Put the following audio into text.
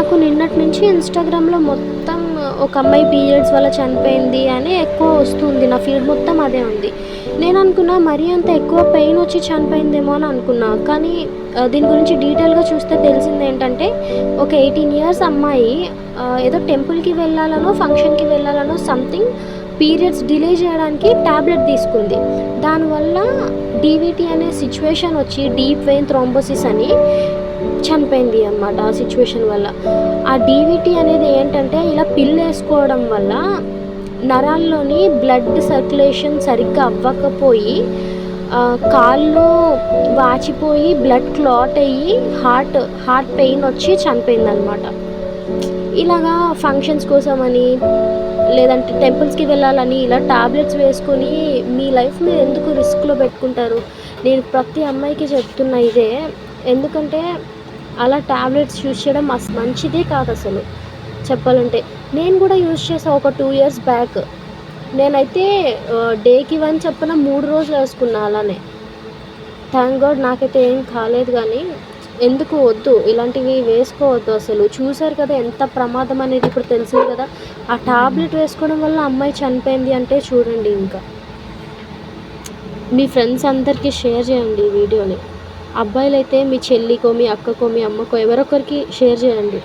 నాకు నిన్నటి నుంచి ఇన్‌స్టాగ్రామ్‌లో మొత్తం ఒక అమ్మాయి పీరియడ్స్ వల్ల చనిపోయింది అని ఎక్కువ వస్తుంది. నా ఫీడ్ మొత్తం అదే ఉంది. నేననుకున్నా మరీ అంత ఎక్కువ పెయిన్ వచ్చి చనిపోయిందేమో అని అనుకున్నా. కానీ దీని గురించి డీటెయిల్‌గా చూస్తే తెలిసిందేంటంటే ఒక 18 ఇయర్స్ అమ్మాయి ఏదో టెంపుల్‌కి వెళ్ళాలనో, ఫంక్షన్‌కి వెళ్ళాలనో సంథింగ్ పీరియడ్స్ డిలే చేయడానికి టాబ్లెట్ తీసుకుంది. దానివల్ల డీవీటీ అనే సిట్యుయేషన్ వచ్చి డీప్ వెయిన్ థ్రోంబోసిస్ అని చనిపోయింది అనమాట ఆ సిట్యుయేషన్ వల్ల. ఆ డీవీటీ అనేది ఏంటంటే ఇలా పిల్లేసుకోవడం వల్ల నరాల్లోని బ్లడ్ సర్క్యులేషన్ సరిగ్గా అవ్వకపోయి కాళ్ళు వాచిపోయి బ్లడ్ క్లాట్ అయ్యి హార్ట్ పెయిన్ వచ్చి చనిపోయిందనమాట. ఇలాగా ఫంక్షన్స్ కోసమని లేదంటే టెంపుల్స్‌కి వెళ్ళాలని ఇలా టాబ్లెట్స్ వేసుకొని మీ లైఫ్ మీరు ఎందుకు రిస్క్‌లో పెట్టుకుంటారు? నేను ప్రతి అమ్మాయికి చెప్తున్నా ఇదే. ఎందుకంటే అలా టాబ్లెట్స్ యూజ్ చేయడం మంచిదే కాదసలు చెప్పాలంటే. నేను కూడా యూజ్ చేశా ఒక 2 ఇయర్స్ బ్యాక్. నేనైతే డేకి 1 చొప్పున 3 రోజులు వేసుకున్నా అలానే. థాంక్ గాడ్ నాకైతే ఏం కాలేదు గానీ, ఎందుకు వద్దు ఇలాంటివి వేసుకోవద్దు అసలు. చూసారు కదా ఎంత ప్రమాదం అనేది ఇప్పుడు తెలిసింది కదా! ఆ టాబ్లెట్ వేసుకోవడం వల్ల అమ్మాయి చనిపోయింది అంటే చూడండి ఇంకా. మీ ఫ్రెండ్స్ అందరికీ షేర్ చేయండి ఈ వీడియోని. అబ్బాయిలైతే మీ చెల్లికో, మీ అక్కకో, మీ అమ్మకో ఎవరొకరికి షేర్ చేయండి.